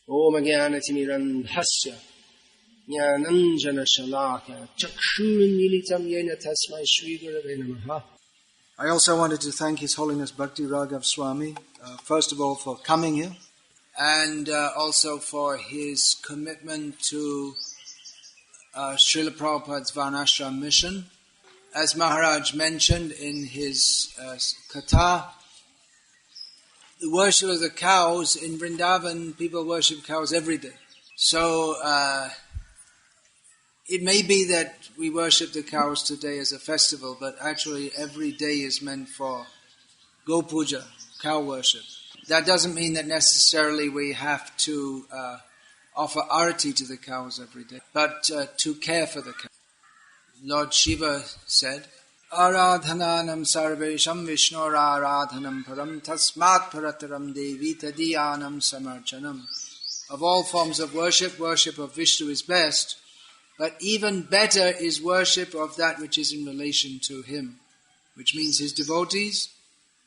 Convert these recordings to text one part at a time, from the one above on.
Om Jnanatimirandhasya Jnananjana Shalaka Chakshurmilitam Yena Tasmai Shri Gurave Namaha. I also wanted to thank His Holiness Bhakti Raghav Swami, first of all for coming here, and also for his commitment to Srila Prabhupada's Varnashram mission. As Maharaj mentioned in his katha, the worship of the cows in Vrindavan, people worship cows every day. So it may be that we worship the cows today as a festival, but actually every day is meant for Go Puja, cow worship. That doesn't mean that necessarily we have to offer arati to the cows every day, but to care for the cows. Lord Shiva said, Aradhananam sarvesham Vishnu aradhanam param tasmat parataram devi tadiyanam samarchanam. Of all forms of worship, worship of Vishnu is best, but even better is worship of that which is in relation to him, which means his devotees,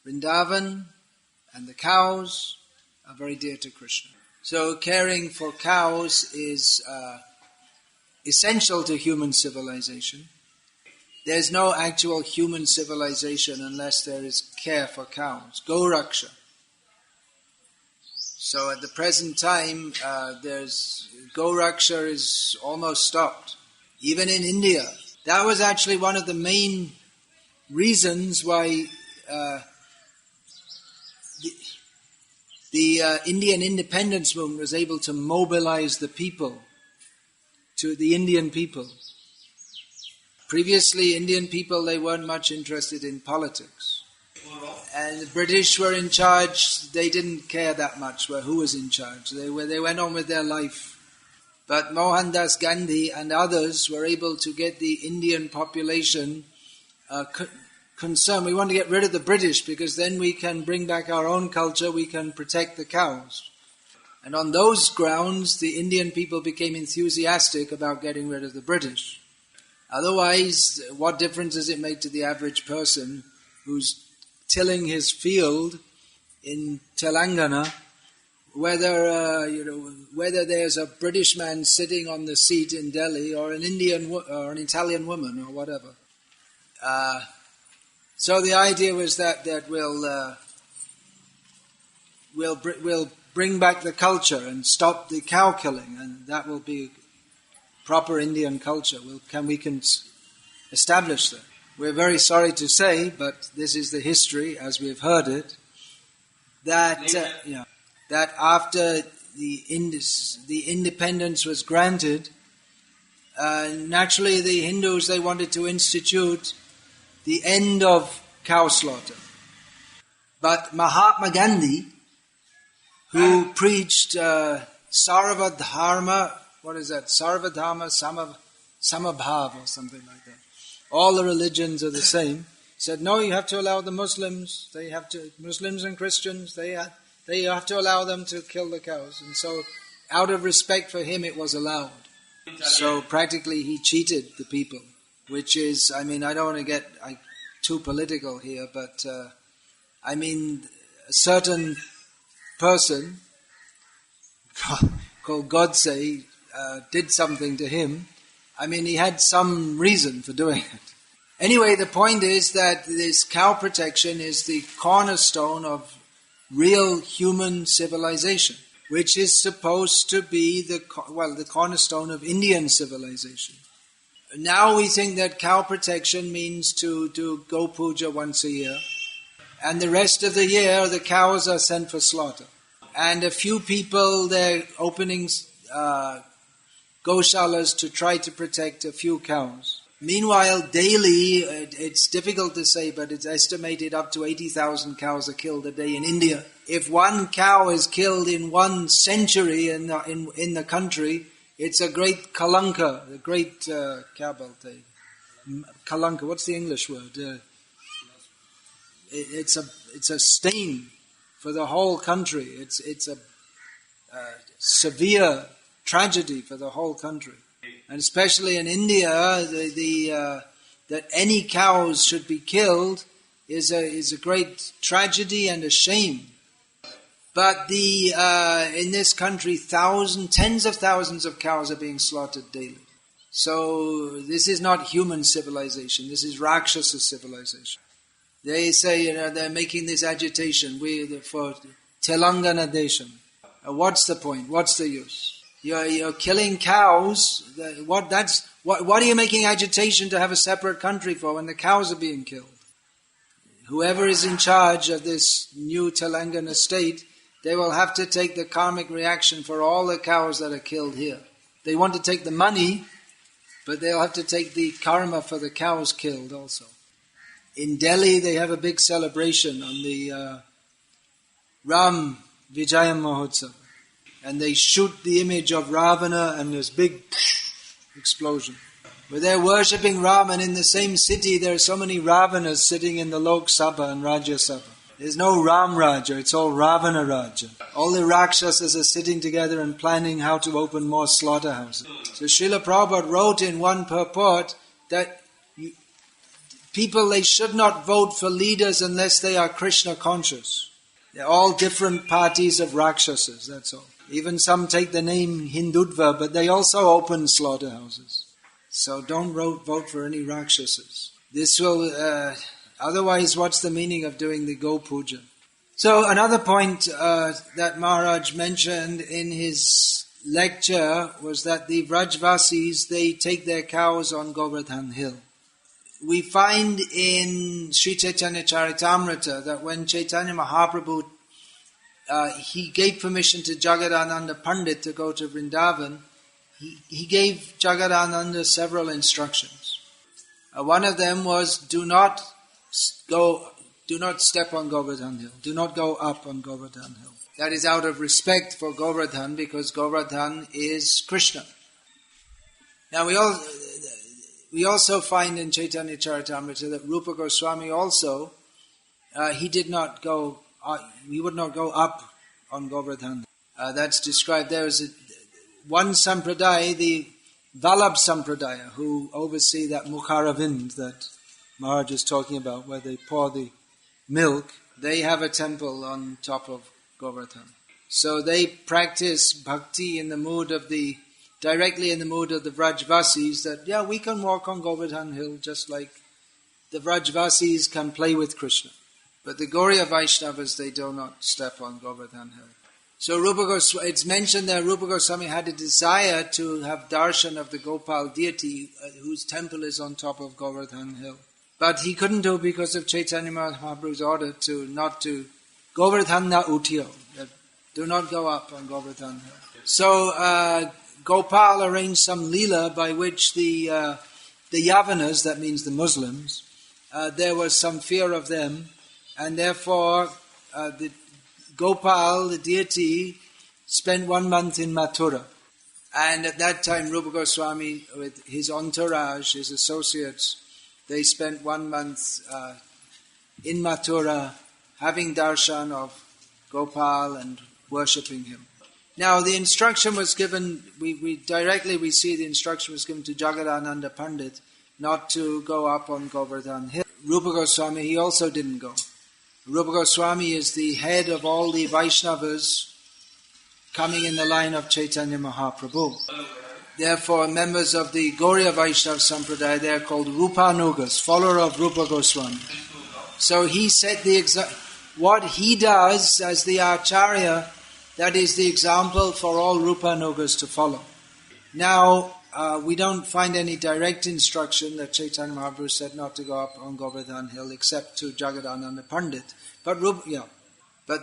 Vrindavan, and the cows are very dear to Krishna. So caring for cows is essential to human civilization. There's no actual human civilization unless there is care for cows. Gauraksha. So at the present time, Gauraksha is almost stopped. Even in India. That was actually one of the main reasons why the Indian independence movement was able to mobilize the people, to the Indian people. Previously, Indian people, they weren't much interested in politics. And the British were in charge, they didn't care that much who was in charge. They went on with their life. But Mohandas Gandhi and others were able to get the Indian population concerned. We want to get rid of the British because then we can bring back our own culture, we can protect the cows. And on those grounds, the Indian people became enthusiastic about getting rid of the British. Otherwise, what difference does it make to the average person who's tilling his field in Telangana, whether there's a British man sitting on the seat in Delhi or an Indian or an Italian woman or whatever? So the idea was that we'll bring back the culture and stop the cow killing, and that will be proper Indian culture. We can establish that. We're very sorry to say, but this is the history as we've heard it, that after the independence was granted, naturally the Hindus, they wanted to institute the end of cow slaughter. But Mahatma Gandhi, who preached Sarvadharma, Sarvadharma Samabhav or something like that. All the religions are the same. Said, no, you have to allow the Muslims, Muslims and Christians, they have to allow them to kill the cows. And so, out of respect for him, it was allowed. So practically he cheated the people, which is, I don't want to get too political here, but a certain person called Godse did something to him. He had some reason for doing it. Anyway, the point is that this cow protection is the cornerstone of real human civilization, which is supposed to be the cornerstone of Indian civilization. Now we think that cow protection means to do Go Puja once a year, and the rest of the year the cows are sent for slaughter. And a few people, they're opening goshalas to try to protect a few cows. Meanwhile, daily, it's difficult to say, but it's estimated up to 80,000 cows are killed a day in India. If one cow is killed in 1 century in the country, it's a great kalanka, a great kabalte. Kalanka, what's the English word? It's a stain for the whole country. It's a severe tragedy for the whole country. And especially in India, that any cows should be killed is a great tragedy and a shame. But in this country, tens of thousands of cows are being slaughtered daily. So this is not human civilization. This is Rakshasa civilization. They say they're making this agitation for Telangana Desham. What's the point? What's the use? You're killing cows. What are you making agitation to have a separate country for when the cows are being killed? Whoever is in charge of this new Telangana state, they will have to take the karmic reaction for all the cows that are killed here. They want to take the money, but they'll have to take the karma for the cows killed also. In Delhi, they have a big celebration on the Ram Vijayam Mahotsav. And they shoot the image of Ravana and there's big explosion. But they're worshipping Ram, and in the same city there are so many Ravanas sitting in the Lok Sabha and Rajya Sabha. There's no Ram Raja, it's all Ravana Raja. All the Rakshasas are sitting together and planning how to open more slaughterhouses. So Srila Prabhupada wrote in one purport that people, they should not vote for leaders unless they are Krishna conscious. They're all different parties of Rakshasas, that's all. Even some take the name Hindutva, but they also open slaughterhouses. So don't vote for any Rakshasas. This will, otherwise what's the meaning of doing the Go Puja? So another point that Maharaj mentioned in his lecture was that the Vrajvasis, they take their cows on Govardhan Hill. We find in Sri Chaitanya Charitamrita that when Chaitanya Mahaprabhu he gave permission to Jagadananda Pandit to go to Vrindavan, he gave Jagadananda several instructions. One of them was, do not step on Govardhan Hill. Do not go up on Govardhan Hill. That is out of respect for Govardhan, because Govardhan is Krishna. Now we also find in Chaitanya Charitamrita that Rupa Goswami also, he would not go up on Govardhan. That's described there as one sampradaya, the Vallabh sampradaya, who oversee that Mukharavind that Maharaj is talking about, where they pour the milk. They have a temple on top of Govardhan. So they practice bhakti directly in the mood of the Vrajvasis, that we can walk on Govardhan Hill just like the Vrajvasis can play with Krishna. But the Gauriya Vaishnavas, they do not step on Govardhan Hill. So it's mentioned that Rupa Goswami had a desire to have darshan of the Gopal deity whose temple is on top of Govardhan Hill. But he couldn't do because of Chaitanya Mahaprabhu's order not to Govardhan na utyo, that do not go up on Govardhan Hill. So Gopal arranged some leela by which the Yavanas, that means the Muslims, there was some fear of them, and therefore the Gopal, the deity, spent 1 month in Mathura. And at that time, Rupa Goswami, with his entourage, his associates, they spent 1 month in Mathura, having darshan of Gopal and worshipping him. Now, the instruction was given, we see the instruction was given to Jagadananda Pandit not to go up on Govardhan Hill. Rupa Goswami, he also didn't go. Rupa Goswami is the head of all the Vaishnavas coming in the line of Chaitanya Mahaprabhu. Therefore, members of the Gauriya Vaishnava Sampradaya, they are called Rupanugas, follower of Rupa Goswami. So he set what he does as the Acharya, that is the example for all Rupanugas to follow. Now, we don't find any direct instruction that Chaitanya Mahaprabhu said not to go up on Govardhan Hill except to Jagadananda Pandit. But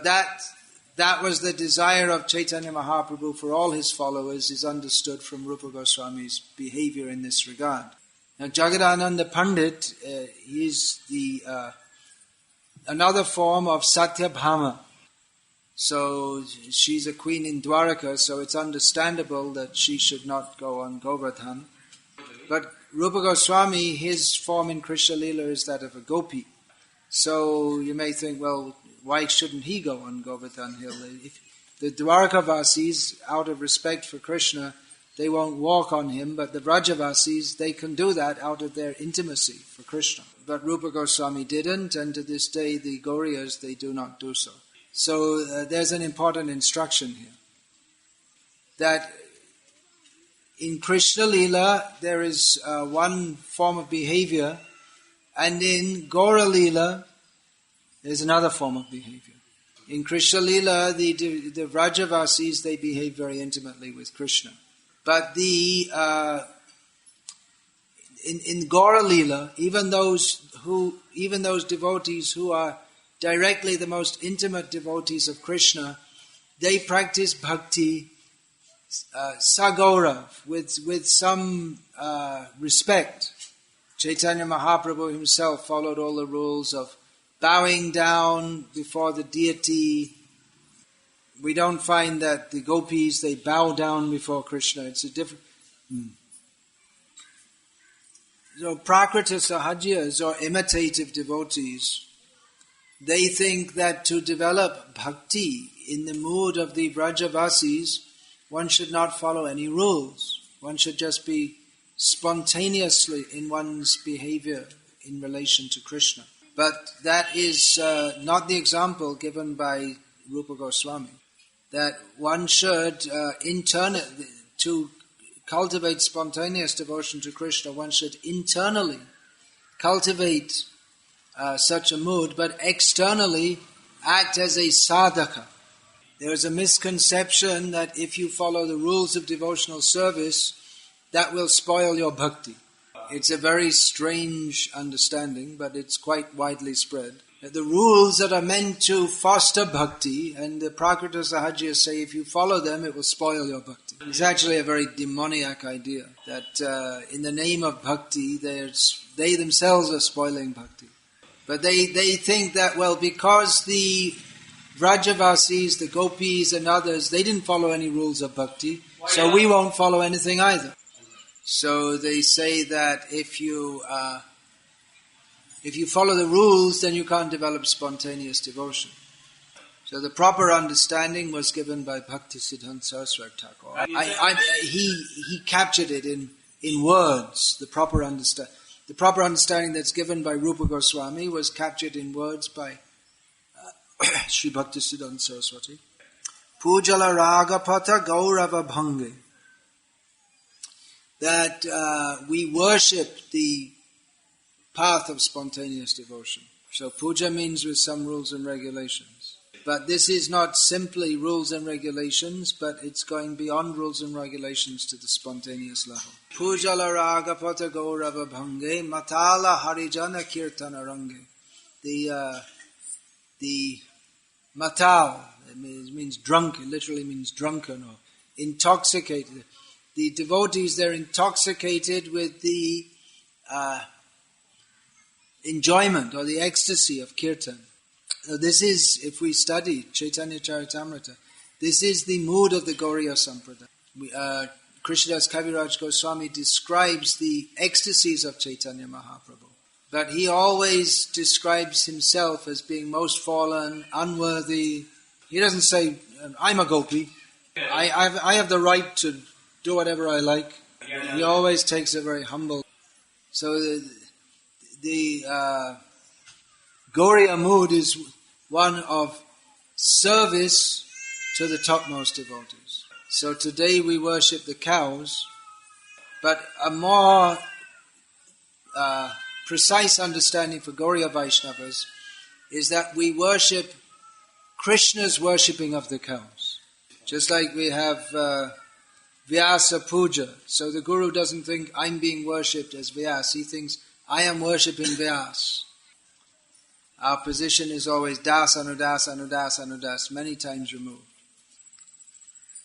that was the desire of Chaitanya Mahaprabhu for all his followers, is understood from Rupa Goswami's behavior in this regard. Now Jagadananda Pandit is another form of Satyabhama. So she's a queen in Dwaraka, so it's understandable that she should not go on Govardhan. But Rupa Goswami, his form in Krishna Lila is that of a gopi. So you may think, well, why shouldn't he go on Govardhan Hill? If the Dwarkavasis, out of respect for Krishna, they won't walk on him, but the Vrajavasis, they can do that out of their intimacy for Krishna. But Rupa Goswami didn't, and to this day the Gauriyas, they do not do so. So there's an important instruction here. That in Krishna Leela there is one form of behavior, and in Gaura Leela there's another form of behavior. In Krishna Leela, the Vrajavasis, they behave very intimately with Krishna. But in Gaura Leela, even those devotees who are directly the most intimate devotees of Krishna, they practice bhakti Gaura with some respect. Chaitanya Mahaprabhu himself followed all the rules of bowing down before the deity. We don't find that the gopis, they bow down before Krishna. It's a different... So Prakrita Sahajas, or imitative devotees, they think that to develop bhakti in the mood of the Vrajavasis, one should not follow any rules. One should just be spontaneously in one's behavior in relation to Krishna. But that is not the example given by Rupa Goswami. That one should, to cultivate spontaneous devotion to Krishna, one should internally cultivate such a mood, but externally act as a sadhaka. There is a misconception that if you follow the rules of devotional service, that will spoil your bhakti. It's a very strange understanding, but it's quite widely spread. The rules that are meant to foster bhakti, and the Prakrita Sahajas say if you follow them, it will spoil your bhakti. It's actually a very demoniac idea, that in the name of bhakti, they themselves are spoiling bhakti. But they think that, well, because the Vrajavasis, the gopis and others, they didn't follow any rules of bhakti, so we won't follow anything either. So they say that if you follow the rules, then you can't develop spontaneous devotion. So the proper understanding was given by Bhakti Siddhanta Saraswati Thakur. He captured it in words. The proper understanding that's given by Rupa Goswami was captured in words by Sri Bhakti Siddhanta Saraswati. Pujala Ragapata Gaurava Bhange. That we worship the path of spontaneous devotion. So puja means with some rules and regulations. But this is not simply rules and regulations, but it's going beyond rules and regulations to the spontaneous level. Pujala ragapata gaurava bhange matala harijana kirtana range. The matal, it means drunk, it literally means drunken or intoxicated. The devotees, they're intoxicated with the enjoyment or the ecstasy of kirtan. Now this is, if we study Chaitanya Charitamrita, this is the mood of the Gauriya Sampradaya. Krishnadas Kaviraj Goswami describes the ecstasies of Chaitanya Mahaprabhu. But he always describes himself as being most fallen, unworthy. He doesn't say, I'm a gopi. I have the right to do whatever I like. He always takes a very humble. So the Gauriya mood is one of service to the topmost devotees. So today we worship the cows, but a more precise understanding for Gauriya Vaishnavas is that we worship Krishna's worshipping of the cows. Just like we have Vyasa Puja. So the Guru doesn't think I'm being worshipped as Vyas. He thinks I am worshipping Vyas. Our position is always Das, Anudas, Anudas, Anudas, many times removed.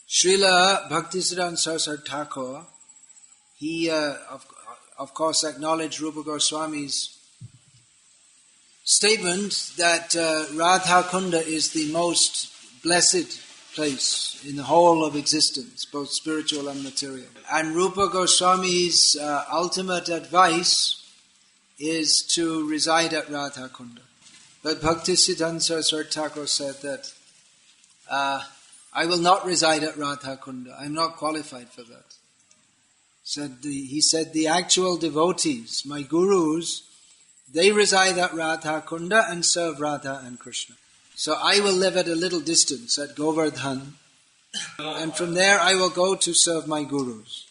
Srila Bhaktisiddhanta Saraswati Thakur, he of course acknowledged Rupa Goswami's statement that Radha Kunda is the most blessed place in the whole of existence, both spiritual and material. And Rupa Goswami's ultimate advice is to reside at Radha Kunda. But Bhaktisiddhanta Saraswati Thakur said that I will not reside at Radha Kunda. I am not qualified for that. He said the actual devotees, my gurus, they reside at Radha Kunda and serve Radha and Krishna. So I will live at a little distance at Govardhan, and from there I will go to serve my gurus.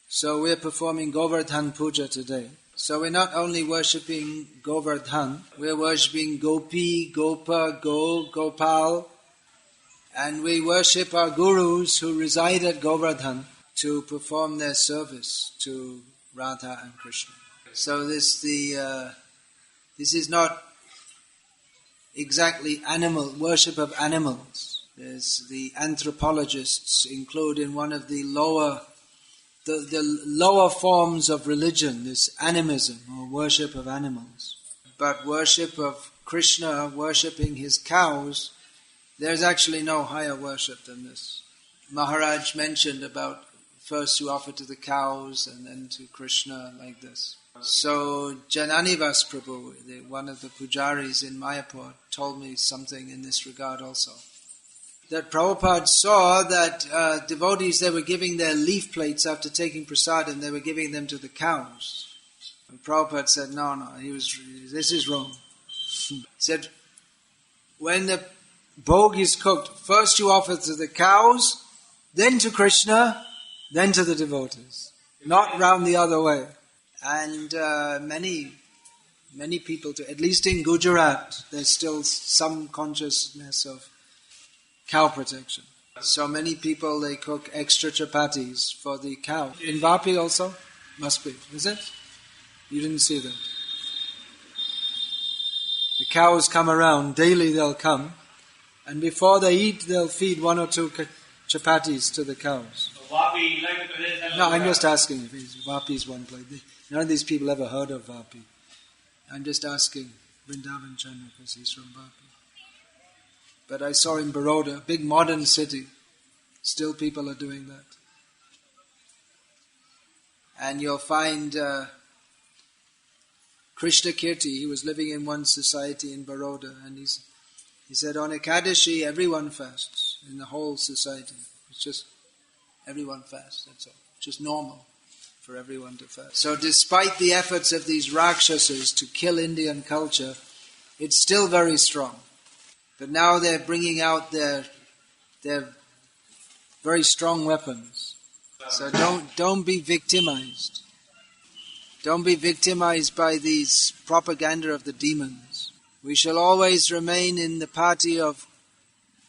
So we're performing Govardhan Puja today. So we're not only worshipping Govardhan, we're worshipping Gopi, Gopa, Gopal, and we worship our gurus who reside at Govardhan to perform their service to Radha and Krishna. So this is not exactly worship of animals. There's the anthropologists include in one of the lower forms of religion, this animism or worship of animals. But worship of Krishna, worshipping his cows, there's actually no higher worship than this. Maharaj mentioned about first you offer to the cows and then to Krishna like this. So Jananivas Prabhu, one of the pujaris in Mayapur, told me something in this regard also. That Prabhupada saw that devotees, they were giving their leaf plates after taking prasad and they were giving them to the cows. And Prabhupada said, no, this is wrong. He said, when the bhog is cooked, first you offer to the cows, then to Krishna, then to the devotees. Not round the other way. And many people, at least in Gujarat, there's still some consciousness of cow protection. So many people, they cook extra chapatis for the cow. In Vapi also? Must be. Is it? You didn't see that. The cows come around, daily they'll come, and before they eat, they'll feed 1 or 2 chapatis to the cows. No, I'm just asking if Vapi is one place. None of these people ever heard of Vapi. I'm just asking Vrindavan Chandra because he's from Vapi. But I saw in Baroda, a big modern city, still people are doing that. And you'll find Krishna Kirti, he was living in one society in Baroda, and he said on Ekadashi everyone fasts in the whole society. It's just everyone fasts, that's all. Just normal for everyone to fast. So despite the efforts of these Rakshasas to kill Indian culture, it's still very strong. But now they're bringing out their very strong weapons. So don't be victimized. Don't be victimized by these propaganda of the demons. We shall always remain in the party of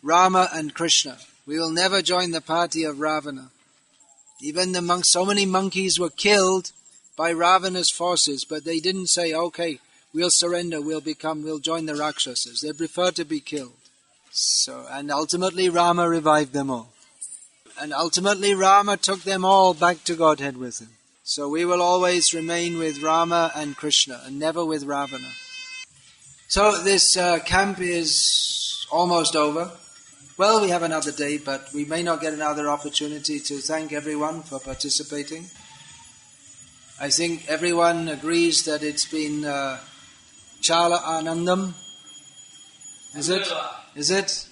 Rama and Krishna. We will never join the party of Ravana. Even the monks, so many monkeys were killed by Ravana's forces, but they didn't say, okay, we'll surrender, we'll join the Rakshasas. They preferred to be killed. And ultimately Rama revived them all. And ultimately Rama took them all back to Godhead with him. So we will always remain with Rama and Krishna, and never with Ravana. So this camp is almost over. Well, we have another day, but we may not get another opportunity to thank everyone for participating. I think everyone agrees that it's been Chala Anandam. Is it? Is it?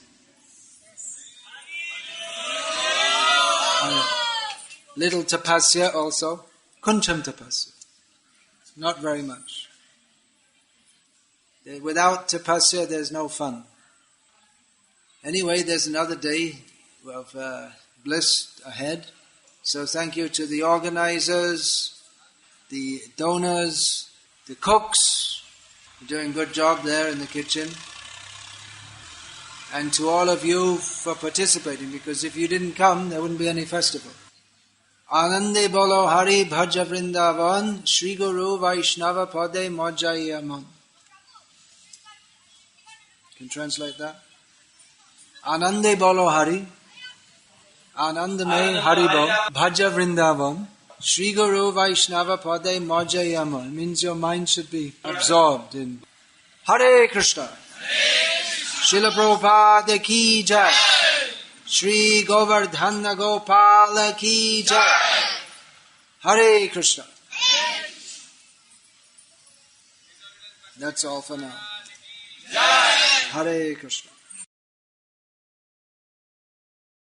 Little tapasya also. Kuncham tapasya. Not very much. Without tapasya, there's no fun. Anyway, there's another day of bliss ahead. So thank you to the organizers, the donors, the cooks. You're doing a good job there in the kitchen. And to all of you for participating, because if you didn't come, there wouldn't be any festival. Anande bolo Hari Bhaja Vrindavan Shri Guru Vaishnava Pade Mojayaman. Can you translate that? Anande bolo Hari, Anand mein Hari bol, Bhaja Vrindavan, Shri Guru Vaishnava Pade Mojayaman. It means your mind should be absorbed in Hare Krishna. Srila Prabhupada ki jai. Shri Govardhana Gopala ki jai. Hare Krishna. That's all for now. Hare Krishna.